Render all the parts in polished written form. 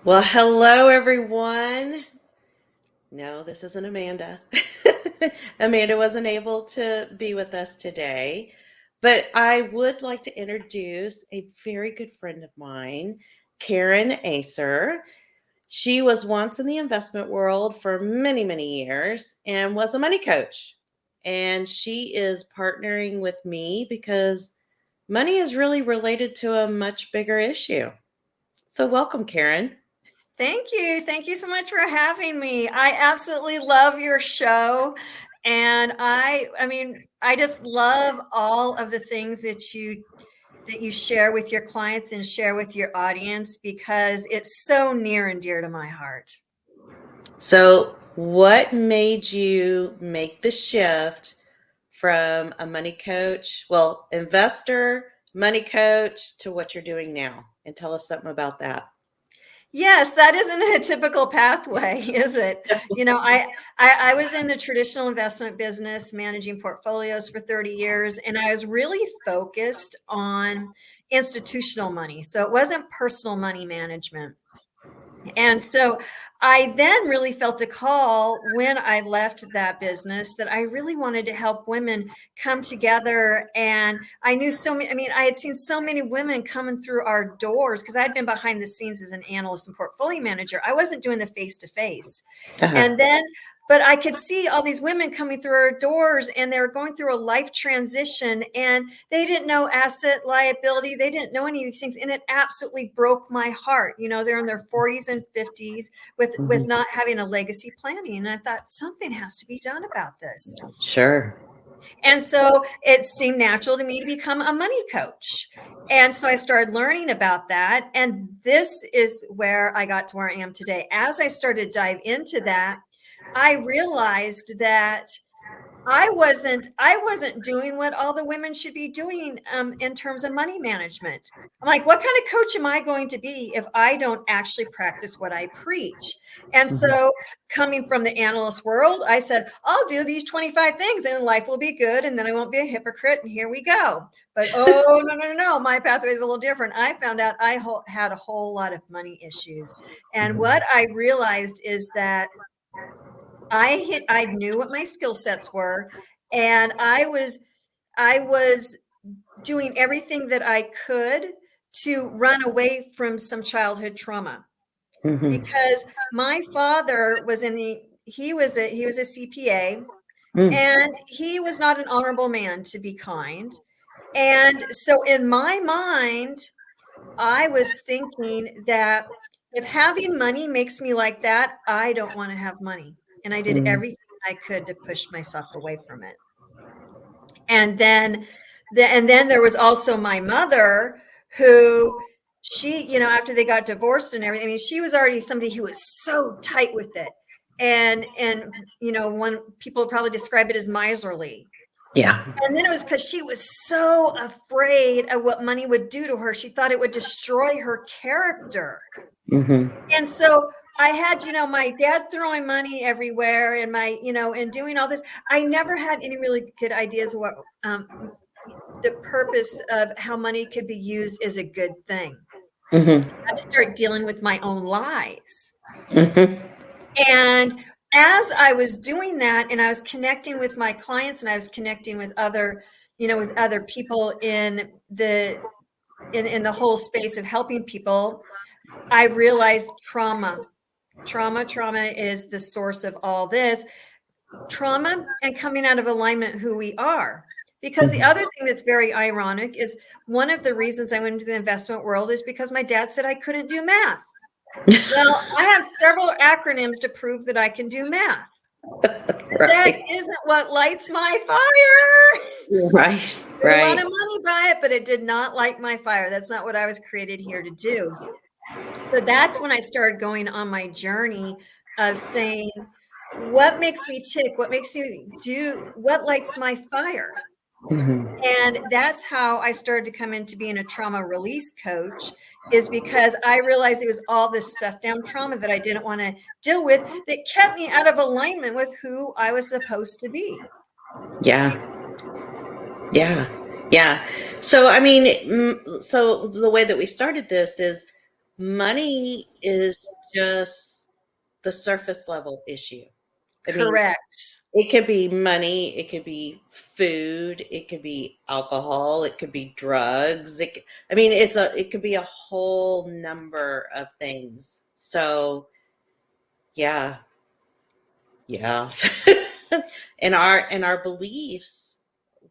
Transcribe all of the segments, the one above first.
Well, hello everyone. No, this isn't Amanda. Amanda wasn't able to be with us today, but I would like to introduce a very good friend of mine, Karen Acer. She was once in the investment world for many, many years and was a money coach. And she is partnering with me because money is really related to a much bigger issue. So, welcome, Karen. Thank you. Thank you so much for having me. I absolutely love your show. And I just love all of the things that you share with your clients and share with your audience because it's so near and dear to my heart. So, what made you make the shift from a money coach, well, investor, money coach, to what you're doing now? And tell us something about that. Yes, that isn't a typical pathway, is it? I was in the traditional investment business, managing portfolios for 30 years, and I was really focused on institutional money. So it wasn't personal money management. And so I then really felt a call when I left that business that I really wanted to help women come together. And I knew so many, I had seen so many women coming through our doors because I'd been behind the scenes as an analyst and portfolio manager. I wasn't doing the face to face. Uh-huh. And then, but I could see all these women coming through our doors and they were going through a life transition and they didn't know asset liability. They didn't know any of these things. And it absolutely broke my heart. They're in their 40s and 50s with Mhm. not having a legacy planning. And I thought something has to be done about this. Sure. And so it seemed natural to me to become a money coach. And so I started learning about that. And this is where I got to where I am today. As I started to dive into that, I realized that I wasn't doing what all the women should be doing in terms of money management. I'm like, what kind of coach am I going to be if I don't actually practice what I preach? And Mhm. so, coming from the analyst world, I said, I'll do these 25 things and life will be good, and then I won't be a hypocrite. And here we go. But oh no, no, no, no! My pathway is a little different. I found out had a whole lot of money issues, and what I realized is that I knew what my skill sets were, and I was doing everything that I could to run away from some childhood trauma Mhm. because my father was in the he was a CPA, Mm. and he was not an honorable man, to be kind. And so in my mind, I was thinking that if having money makes me like that, I don't want to have money. And I did Mm. everything I could to push myself away from it. And then there was also my mother who after they got divorced and everything, she was already somebody who was so tight with it. And when people probably describe it as miserly. Yeah. And then it was because she was so afraid of what money would do to her. She thought it would destroy her character. Mhm. And so I had, my dad throwing money everywhere and doing all this. I never had any really good ideas of what the purpose of how money could be used is a good thing. Mhm. I had to start dealing with my own lies. Mhm. And as I was doing that and I was connecting with my clients and I was connecting with other people in the whole space of helping people, I realized trauma is the source of all this trauma and coming out of alignment who we are. Because the Mhm. other thing that's very ironic is one of the reasons I went into the investment world is because my dad said I couldn't do math. Well, I have several acronyms to prove that I can do math. But that Right. isn't what lights my fire. Right. Made a lot Right. of money by it, but it did not light my fire. That's not what I was created here to do. So that's when I started going on my journey of saying, what makes me tick? What makes me do? What lights my fire? Mhm. And that's how I started to come into being a trauma release coach, is because I realized it was all this stuff down trauma that I didn't want to deal with that kept me out of alignment with who I was supposed to be. Yeah. Yeah. Yeah. So, I mean, so the way that we started this is money is just the surface level issue. I mean, Correct. it could be money, it could be food, it could be alcohol, it could be drugs. I mean, it could be a whole number of things. So, yeah, yeah. And our beliefs,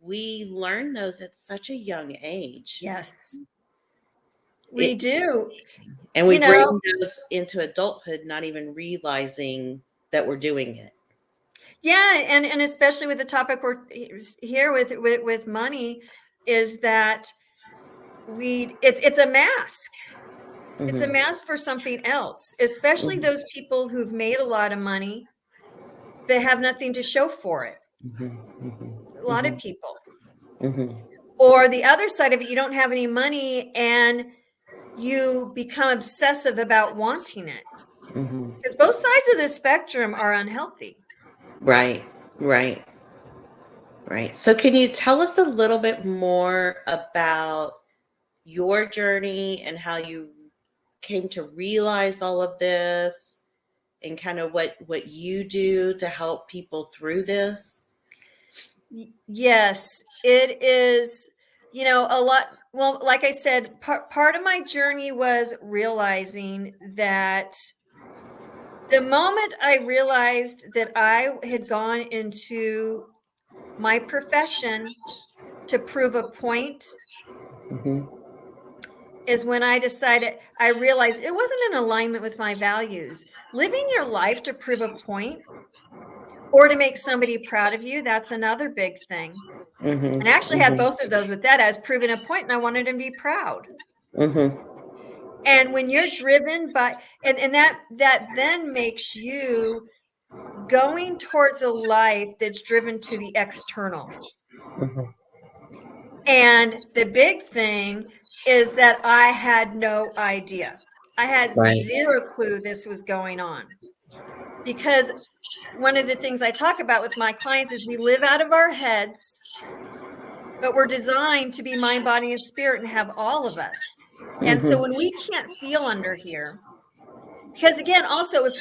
we learn those at such a young age. Yes, we It's do. amazing. And we You bring know, those into adulthood, not even realizing that we're doing it. yeah, and especially with the topic we're here with money, is that it's a mask. It's a Hmm. mask for something else, especially Hmm. those people who've made a lot of money that have nothing to show for it. Hmm. A lot Hmm. of people. Hmm. Or the other side of it, you don't have any money and you become obsessive about wanting it. Hmm. Because both sides of the spectrum are unhealthy. Right, right, right. So, can you tell us a little bit more about your journey and how you came to realize all of this, and kind of what you do to help people through this? Yes, it is, a lot. Well, like I said, part of my journey was realizing that the moment I realized that I had gone into my profession to prove a point Hmm. is when I realized it wasn't in alignment with my values. Living your life to prove a point or to make somebody proud of you, that's another big thing. Hmm. And I actually had Hmm. both of those with Dad. I was proving a point and I wanted him to be proud. Hmm. And when you're driven by, and that then makes you going towards a life that's driven to the external. Hmm. And the big thing is that I had no idea. I had Right. zero clue this was going on, because one of the things I talk about with my clients is we live out of our heads, but we're designed to be mind, body, and spirit and have all of us. And so Hmm. when we can't feel under here, because again, also, I'm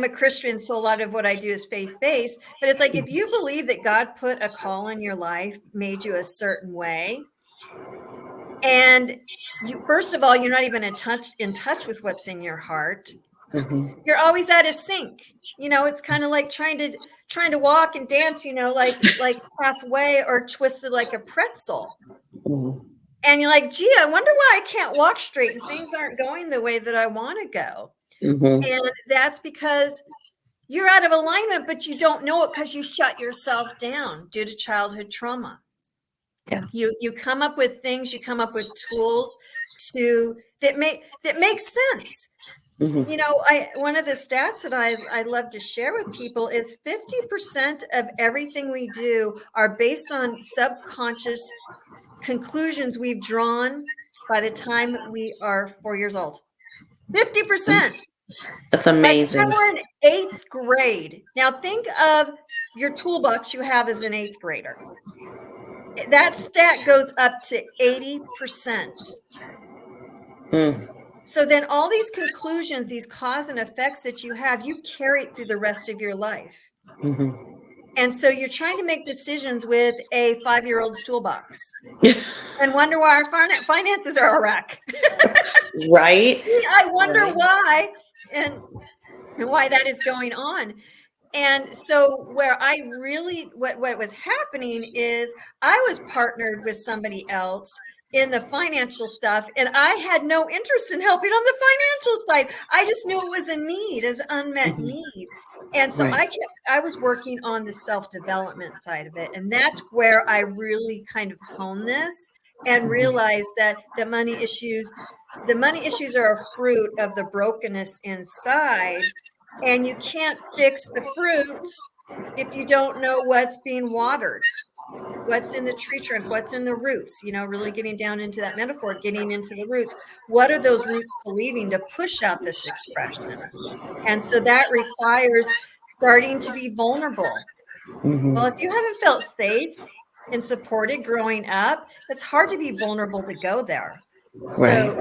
a Christian, so a lot of what I do is faith-based, but it's like, if you believe that God put a call in your life, made you a certain way, and you, first of all, you're not even in touch with what's in your heart, Hmm. you're always out of sync. It's kind of like trying to walk and dance, like halfway or twisted like a pretzel. Hmm. And you're like, gee, I wonder why I can't walk straight and things aren't going the way that I want to go. Hmm. And that's because you're out of alignment, but you don't know it because you shut yourself down due to childhood trauma. Yeah. You come up with things, you come up with tools that make sense. Hmm. I one of the stats that I love to share with people is 50% of everything we do are based on subconscious conclusions we've drawn by the time we are 4 years old. 50%. That's By the time amazing. we're in 8th grade. Now think of your toolbox you have as an 8th grader. That stat goes up to 80%. Mm. So then all these conclusions, these cause and effects that you have, you carry it through the rest of your life. Hmm. And so you're trying to make decisions with a 5-year-old's toolbox and wonder why our finances are a wreck. Right. I wonder Right. why and why that is going on. And so where I really what was happening is I was partnered with somebody else in the financial stuff, and I had no interest in helping on the financial side. I just knew it was a need, as unmet Hmm. need. And so Right. I was working on the self-development side of it. And that's where I really kind of honed this and realized that the money issues are a fruit of the brokenness inside, and you can't fix the fruit if you don't know what's being watered, what's in the tree trunk, what's in the roots, really getting down into that metaphor, getting into the roots. What are those roots believing to push out this expression? And so that requires starting to be vulnerable. Well, if Hmm. you haven't felt safe and supported growing up, it's hard to be vulnerable to go there. Right.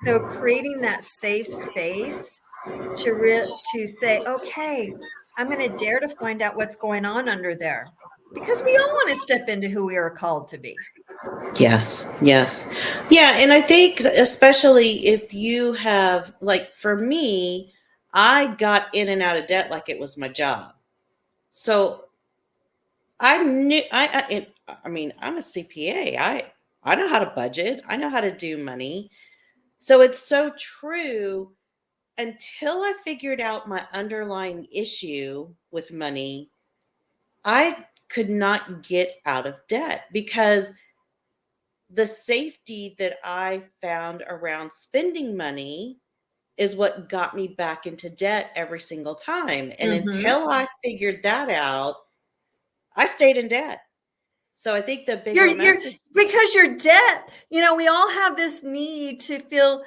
So creating that safe space to say, okay, I'm going to dare to find out what's going on under there, because we all want to step into who we are called to be. Yes, yes. Yeah, and I think especially if you have, like for me, I got in and out of debt like it was my job. So I knew I mean, I'm a CPA. I know how to budget. I know how to do money. So it's so true until I figured out my underlying issue with money, I could not get out of debt because the safety that I found around spending money is what got me back into debt every single time. And Mm-hmm. until I figured that out, I stayed in debt. So I think the bigger You're message. because you're debt. You know, we all have this need to feel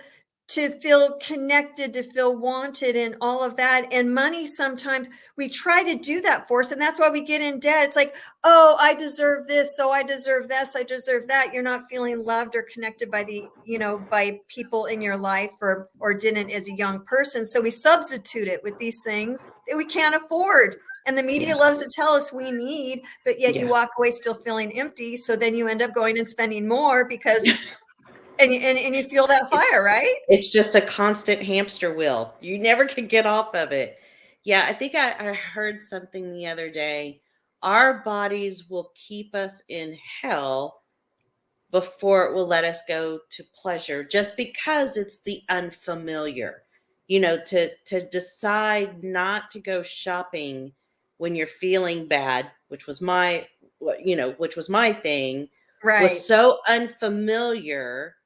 connected, to feel wanted, and all of that. And money, sometimes we try to do that for us, and that's why we get in debt. It's like, oh, I deserve this, so I deserve this, I deserve that. You're not feeling loved or connected by by people in your life, or didn't as a young person. So we substitute it with these things that we can't afford. And the media Yeah. loves to tell us we need, but yet you Yeah. walk away still feeling empty. So then you end up going and spending more because, and you feel that fire, It's right? it's just a constant hamster wheel. You never can get off of it. Yeah, I think I heard something the other day. Our bodies will keep us in hell before it will let us go to pleasure just because it's the unfamiliar. To decide not to go shopping when you're feeling bad, which was my thing, was Right. so unfamiliar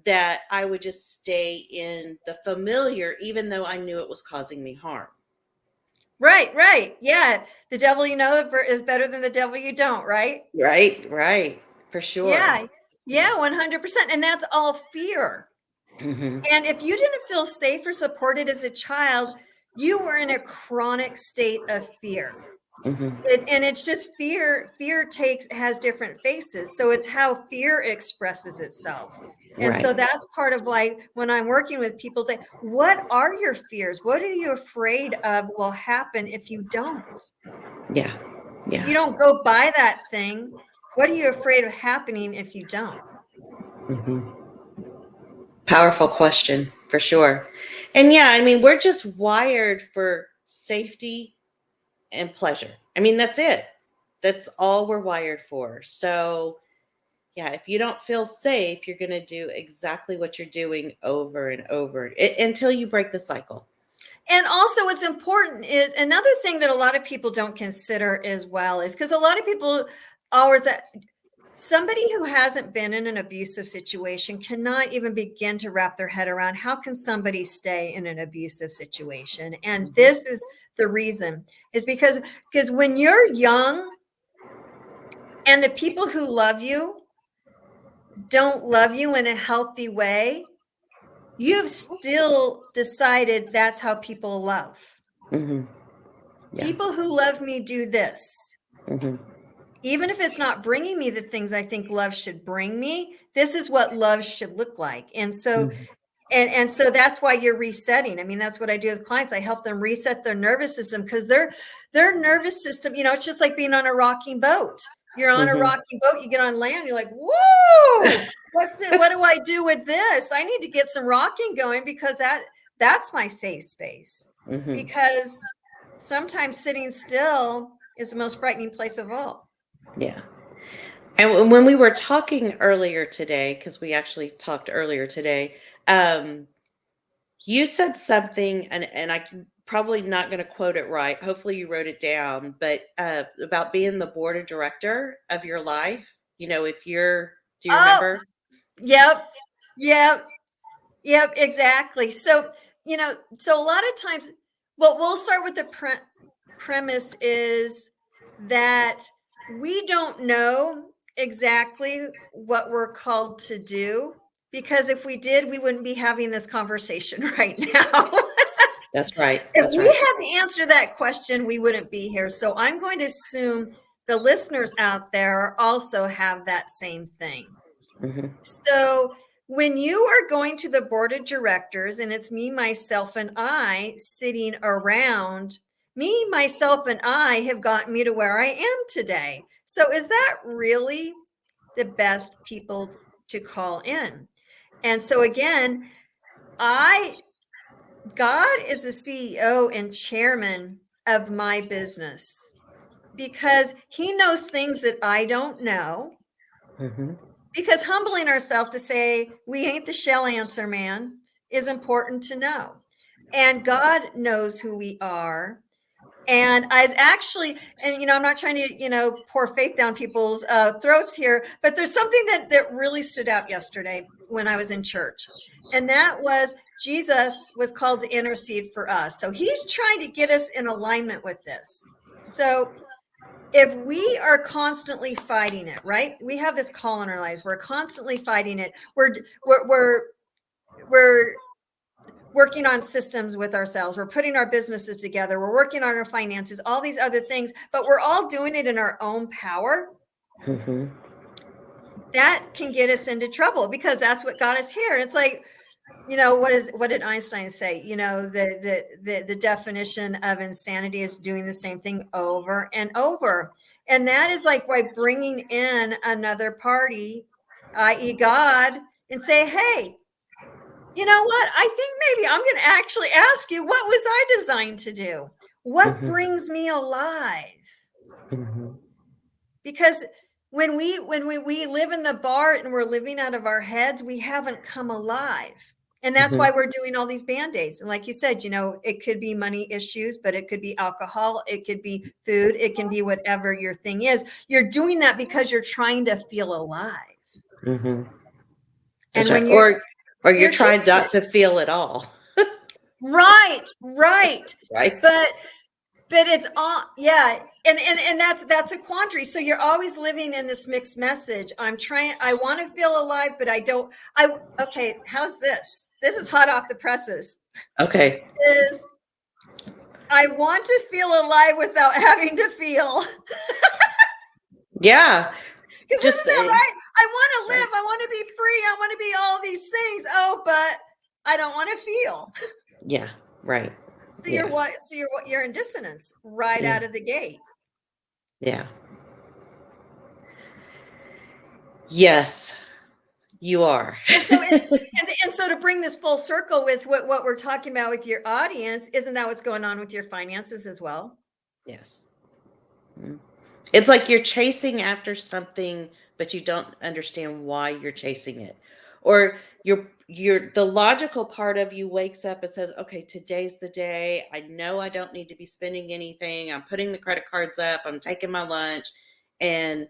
that I would just stay in the familiar, even though I knew it was causing me harm. Right. Right. Yeah. The devil you know is better than the devil you don't. Right. Right, right, for sure. Yeah. Yeah. Yeah. 100%. And that's all fear. Hmm. And if you didn't feel safe or supported as a child, you were in a chronic state of fear. Hmm. And it's just fear has different faces, so it's how fear expresses itself. And Right. so that's part of, like, when I'm working with people, say, what are your fears? What are you afraid of will happen if you don't, Yeah. if you Yeah. don't go buy that thing? What are you afraid of happening if you don't? Hmm. Powerful question for sure. And yeah, I mean, we're just wired for safety and pleasure. I mean, that's it. That's all we're wired for. So, yeah, if you don't feel safe, you're going to do exactly what you're doing over and over until you break the cycle. And also, what's important is another thing that a lot of people don't consider as well, is because a lot of people always, somebody who hasn't been in an abusive situation cannot even begin to wrap their head around how can somebody stay in an abusive situation. And Hmm. this is the reason, is because when you're young and the people who love you don't love you in a healthy way, you've still decided that's how people love. Hmm. Yeah. People who love me do this. Hmm. Even if it's not bringing me the things I think love should bring me, this is what love should look like. And so, Hmm. and so that's why you're resetting. I mean, that's what I do with clients. I help them reset their nervous system, because their nervous system, it's just like being on a rocking boat. You're on a Hmm. rocking boat, you get on land, you're like, whoa, what do I do with this? I need to get some rocking going, because that's my safe space. Hmm. Because sometimes sitting still is the most frightening place of all. Yeah. And when we were talking earlier today, because we actually talked earlier today, um, you said something, and I'm probably not going to quote it right. Hopefully, you wrote it down, but about being the board of director of your life. If do you Oh, remember? yep, yep, yep, exactly. So a lot of times, well, we'll start with the premise is that we don't know exactly what we're called to do, because if we did, we wouldn't be having this conversation right now. That's right. If That's we right. had the answer to that question, we wouldn't be here. So I'm going to assume the listeners out there also have that same thing. Hmm. So when you are going to the board of directors and it's me, myself, and I sitting around, me, myself, and I have gotten me to where I am today. So is that really the best people to call in? And so again, God is the CEO and chairman of my business because he knows things that I don't know. Mm-hmm. Because humbling ourselves to say we ain't the shell answer man is important to know. And God knows who we are. And I was actually, and I'm not trying to, pour faith down people's throats here, but there's something that really stood out yesterday when I was in church. And that was Jesus was called to intercede for us. So he's trying to get us in alignment with this. So if we are constantly fighting it, right? We have this call in our lives. We're constantly fighting it. We're working on systems with ourselves. We're putting our businesses together. We're working on our finances, all these other things, but we're all doing it in our own power. Mm-hmm. That can get us into trouble because that's what got us here. And it's like, what did Einstein say? The definition of insanity is doing the same thing over and over. And that is like by bringing in another party, i.e. God, and say, hey, you know what? I think maybe I'm going to actually ask you, what was I designed to do? What Mm-hmm. brings me alive? Mm-hmm. Because when we live in the bar and we're living out of our heads, we haven't come alive. And that's why we're doing all these band-aids. And like you said, it could be money issues, but it could be alcohol. It could be food. It can be whatever your thing is. You're doing that because you're trying to feel alive. Mm-hmm. And Right. when you're you're trying not to feel at all. right. Right. But it's all, yeah. And that's a quandary. So you're always living in this mixed message. I want to feel alive, but okay. How's this? This is hot off the presses. Okay. I want to feel alive without having to feel. Yeah. Because isn't that right? I want to live. I want to be free. I want to be all these things. Oh, but I don't want to feel. Yeah. Right. So you're in dissonance right out of the gate. Yeah. Yes, you are. And so to bring this full circle with what we're talking about with your audience, isn't that what's going on with your finances as well? Yes. It's like you're chasing after something, but you don't understand why you're chasing it. Or the logical part of you wakes up and says, okay, today's the day. I know I don't need to be spending anything. I'm putting the credit cards up. I'm taking my lunch. And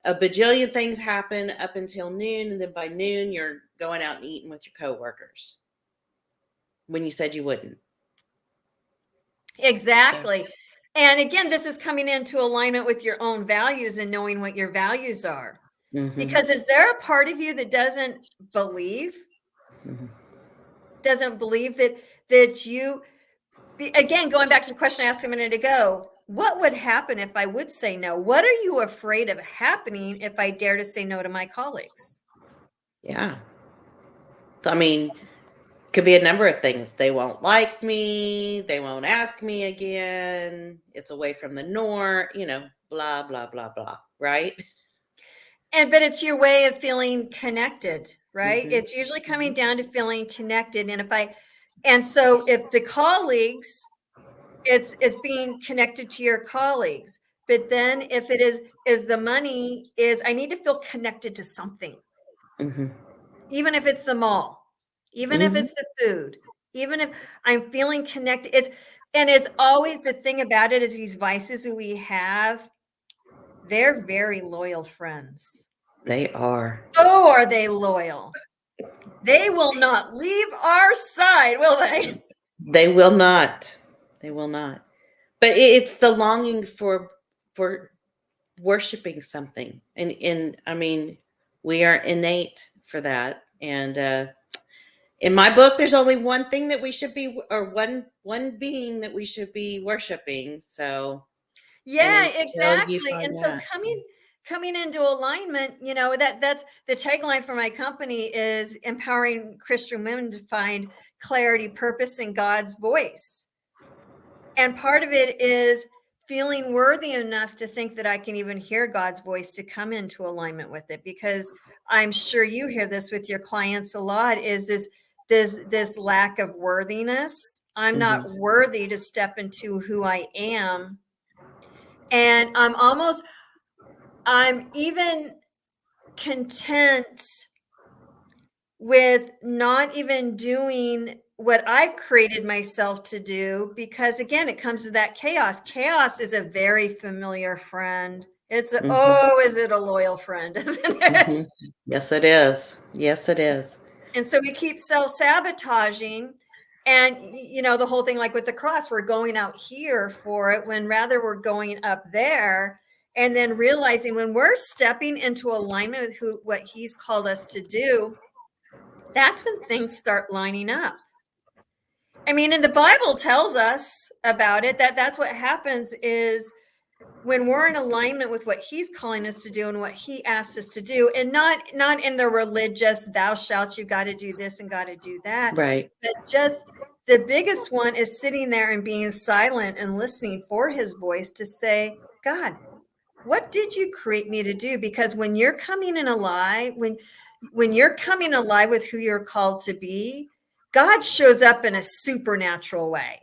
a bajillion things happen up until noon. And then by noon, you're going out and eating with your coworkers when you said you wouldn't. Exactly. So. And again, this is coming into alignment with your own values and knowing what your values are. Mm-hmm. Because is there a part of you that doesn't believe that you, again, going back to the question I asked a minute ago, what would happen if I would say no? What are you afraid of happening if I dare to say no to my colleagues? Yeah. I mean, could be a number of things. They won't like me. They won't ask me again. It's away from the norm, blah, blah, blah, blah. Right. But it's your way of feeling connected, right? Mm-hmm. It's usually coming down to feeling connected. And so if the colleagues, it's being connected to your colleagues. But then if it is the money is, I need to feel connected to something. Mm-hmm. Even if it's the mall, even if it's the food, even if I'm feeling connected, it's always the thing about it is these vices that we have, they're very loyal friends. They are. Oh, are they loyal? They will not leave our side, will they? They will not. They will not. But it's the longing for worshiping something. And I mean, we are innate for that. And in my book, there's only one thing that we should be, or one being that we should be worshiping. So yeah, exactly. And so coming into alignment, that's the tagline for my company is empowering Christian women to find clarity, purpose, and God's voice. And part of it is feeling worthy enough to think that I can even hear God's voice to come into alignment with it, because I'm sure you hear this with your clients a lot, is this lack of worthiness. I'm not worthy to step into who I am. And I'm even content with not even doing what I've created myself to do, because again, it comes to that chaos. Chaos is a very familiar friend. It's is it a loyal friend, isn't it? Yes, it is. Yes, it is. And so we keep self-sabotaging. And the whole thing, like with the cross, we're going out here for it when rather we're going up there. And then realizing when we're stepping into alignment with what he's called us to do, that's when things start lining up. I mean, and the Bible tells us about it, that's what happens is when we're in alignment with what he's calling us to do and what he asks us to do, and not in the religious, thou shalt, you got to do this and got to do that. Right. But just the biggest one is sitting there and being silent and listening for his voice to say, God, what did you create me to do? Because when you're coming in alive, when you're coming alive with who you're called to be, God shows up in a supernatural way.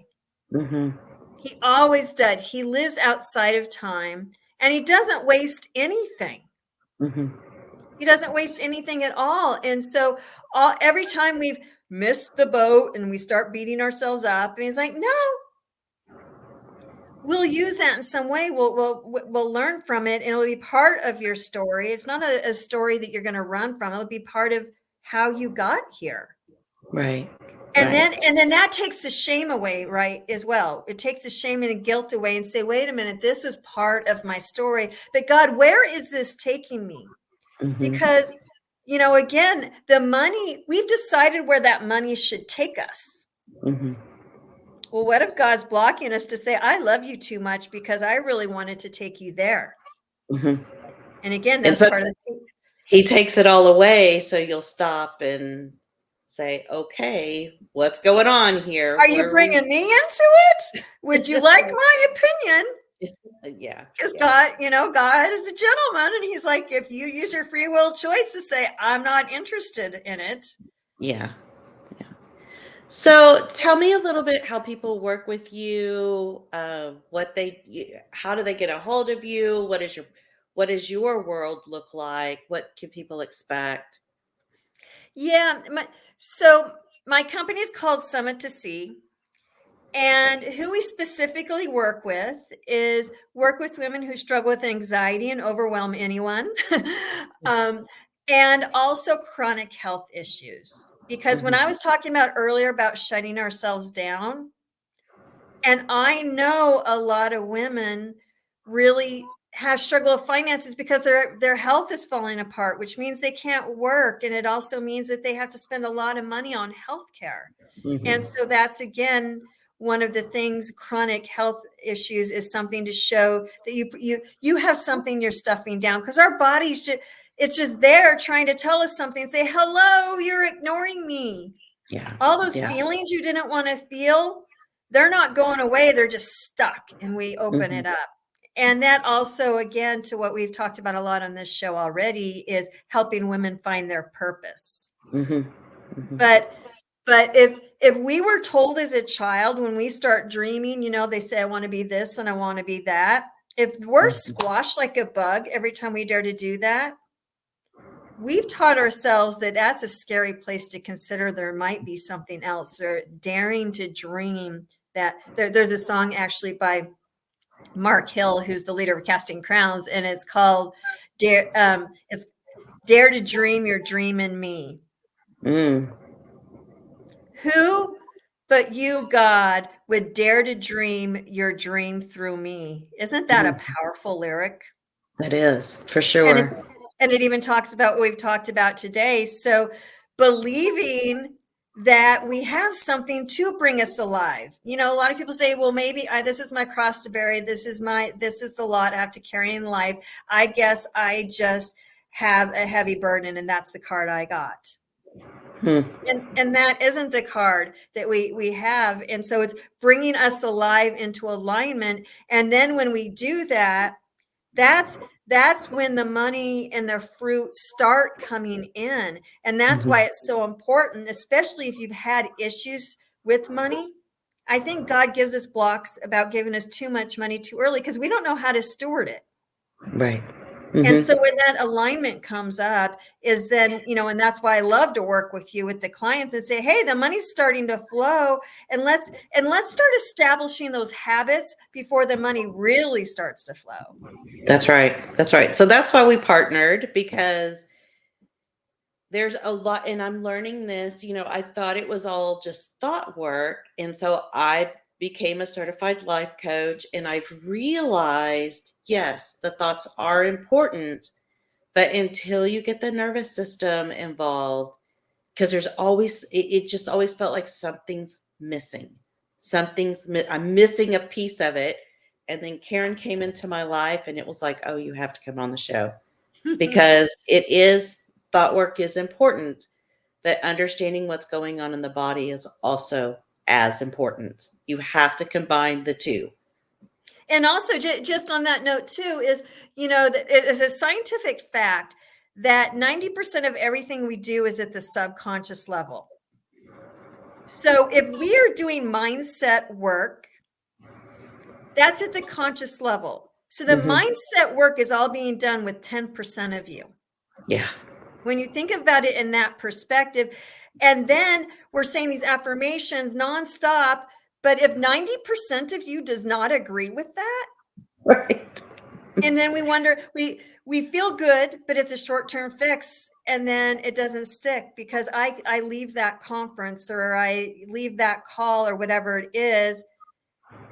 He always does. He lives outside of time, and he doesn't waste anything. He doesn't waste anything at all. And so every time we've missed the boat and we start beating ourselves up, and he's like, no, we'll use that in some way. We'll learn from it, and it'll be part of your story. It's not a story that you're going to run from. It'll be part of how you got here. Right. And then that takes the shame away, right, as well. It takes the shame and the guilt away and say, wait a minute, this was part of my story. But God, where is this taking me? Because, again, the money, we've decided where that money should take us. Well, what if God's blocking us to say, I love you too much because I really wanted to take you there? And again, that's part of the he takes it all away, so you'll stop and say, okay, what's going on here? Are you bringing me into it? Would you like my opinion? Yeah. Because God, God is a gentleman, and he's like, if you use your free will choice to say, I'm not interested in it. Yeah. So tell me a little bit how people work with you, how do they get a hold of you? What does your world look like? What can people expect? Yeah. So my company is called Summit to See. And who we specifically work with women who struggle with anxiety and overwhelm anyone, and also chronic health issues. Because when I was talking about earlier about shutting ourselves down, and I know a lot of women really have struggle with finances because their health is falling apart, which means they can't work. And it also means that they have to spend a lot of money on healthcare. And so that's, again, one of the things, chronic health issues is something to show that you have something you're stuffing down, because our bodies it's just there trying to tell us something, say, hello, you're ignoring me. Yeah. All those feelings you didn't want to feel, they're not going away. They're just stuck, and we open it up. And that also, again, to what we've talked about a lot on this show already, is helping women find their purpose. But if we were told as a child, when we start dreaming, they say, I want to be this and I want to be that. If we're squashed like a bug every time we dare to do that, we've taught ourselves that that's a scary place to consider. There might be something else. They're daring to dream that. There's a song actually by Mark Hill, who's the leader of Casting Crowns, and it's called it's Dare to Dream Your Dream in Me. Who but you, God, would dare to dream your dream through me? Isn't that a powerful lyric? That is, for sure. And it even talks about what we've talked about today. So believing that we have something to bring us alive. You know, a lot of people say, well, maybe this is my cross to bear. This is the lot I have to carry in life. I guess I just have a heavy burden, and that's the card I got. And that isn't the card that we have. And so it's bringing us alive into alignment. And then when we do that, that's when the money and the fruit start coming in. And that's why it's so important, especially if you've had issues with money. I think God gives us blocks about giving us too much money too early because we don't know how to steward it. Right. And so when that alignment comes up is then, you know, and that's why I love to work with you with the clients and say, hey, the money's starting to flow, and let's start establishing those habits before the money really starts to flow. That's right. That's right. So that's why we partnered, because there's a lot, and I'm learning this. You know, I thought it was all just thought work. And so I became a certified life coach, and I've realized, yes, the thoughts are important, but until you get the nervous system involved, because there's always, it just always felt like something's missing. I'm missing a piece of it. And then Karen came into my life, and it was like, oh, you have to come on the show, because thought work is important, but understanding what's going on in the body is also as important. You have to combine the two. And also, just on that note too, is, you know, it is a scientific fact that 90% of everything we do is at the subconscious level. So if we are doing mindset work, that's at the conscious level. So the mindset work is all being done with 10% of you. Yeah. When you think about it in that perspective, and then we're saying these affirmations nonstop, but if 90% of you does not agree with that, Right. and then we wonder, we feel good, but it's a short-term fix, and then it doesn't stick because I leave that conference or I leave that call or whatever it is,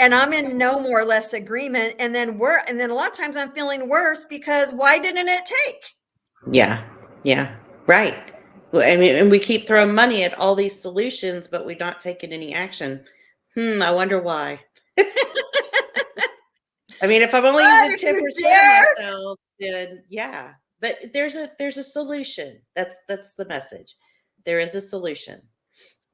and I'm in no more or less agreement, and then a lot of times I'm feeling worse because why didn't it take? Yeah. Yeah. Right. Well, I mean, and we keep throwing money at all these solutions, but we're not taking any action. I wonder why. I mean, if I'm only But using if 10% you of dare, myself, then yeah. But there's a solution. That's the message. There is a solution.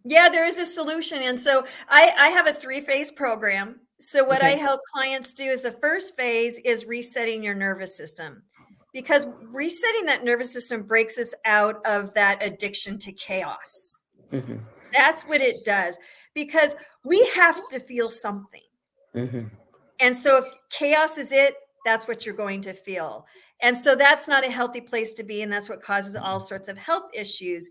yeah, there is a solution. And so I have a 3-phase program. So what I Okay. help clients do is the first phase is resetting your nervous system, because resetting that nervous system breaks us out of that addiction to chaos. hmm That's what it does, because we have to feel something. hmm And so if chaos is it, that's what you're going to feel. And so that's not a healthy place to be. And that's what causes all sorts of health issues.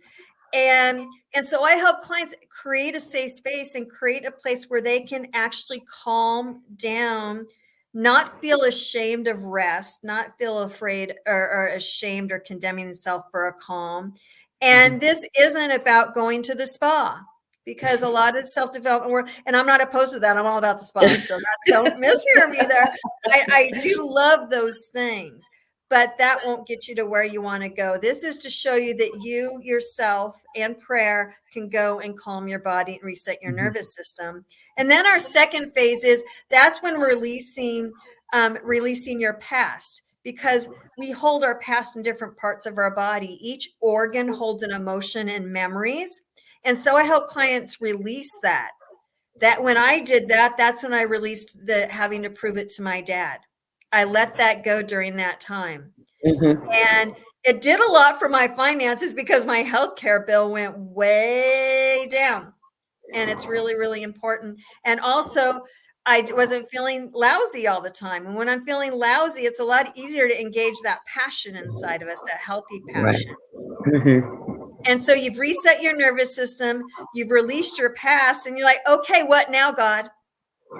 And so I help clients create a safe space and create a place where they can actually calm down, not feel ashamed of rest, not feel afraid or ashamed or condemning themselves for a calm. And this isn't about going to the spa, because a lot of self-development work, and I'm not opposed to that. I'm all about the spa. So don't mishear me there. I do love those things, but that won't get you to where you want to go. This is to show you that you yourself and prayer can go and calm your body and reset your nervous system. And then our second phase is that's when releasing your past, because we hold our past in different parts of our body. Each organ holds an emotion and memories. And so I help clients release that. That when I did that, that's when I released the having to prove it to my dad. I let that go during that time. And it did a lot for my finances because my healthcare bill went way down. And it's really, really important. And also, I wasn't feeling lousy all the time. And when I'm feeling lousy, it's a lot easier to engage that passion inside of us, that healthy Right. passion. And so you've reset your nervous system, you've released your past, and you're like, okay, what now, God?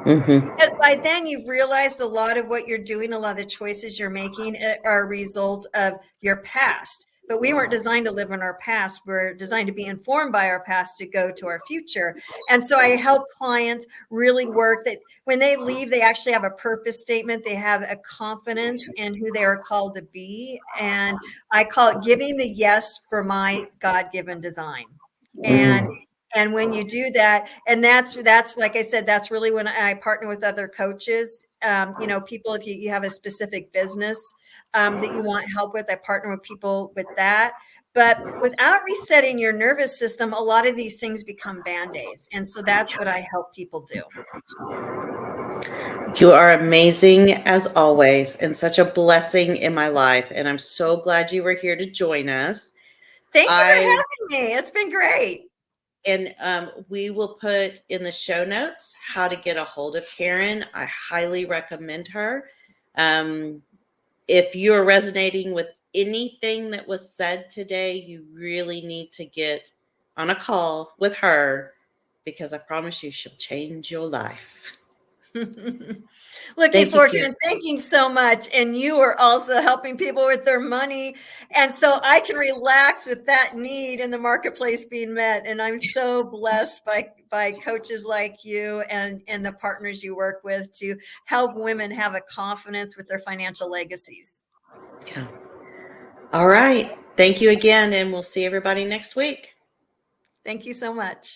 Because by then you've realized a lot of what you're doing, a lot of the choices you're making are a result of your past. But we weren't designed to live in our past. We're designed to be informed by our past to go to our future. And so I help clients really work that when they leave, they actually have a purpose statement. They have a confidence in who they are called to be. And I call it giving the yes for my God-given design. And And when you do that, and that's like I said, that's really when I partner with other coaches. People, if you have a specific business that you want help with, I partner with people with that. But without resetting your nervous system, a lot of these things become band-aids. And so that's what I help people do. You are amazing as always and such a blessing in my life. And I'm so glad you were here to join us. Thank you for I having me. It's been great. And we will put in the show notes how to get a hold of Karen. I highly recommend her. If you're resonating with anything that was said today, you really need to get on a call with her because I promise you she'll change your life. Looking Thank you, forward to it. Karen. And thank you so much. And you are also helping people with their money. And so I can relax with that need in the marketplace being met. And I'm so blessed by coaches like you and the partners you work with to help women have a confidence with their financial legacies. Yeah. All right. Thank you again, and we'll see everybody next week. Thank you so much.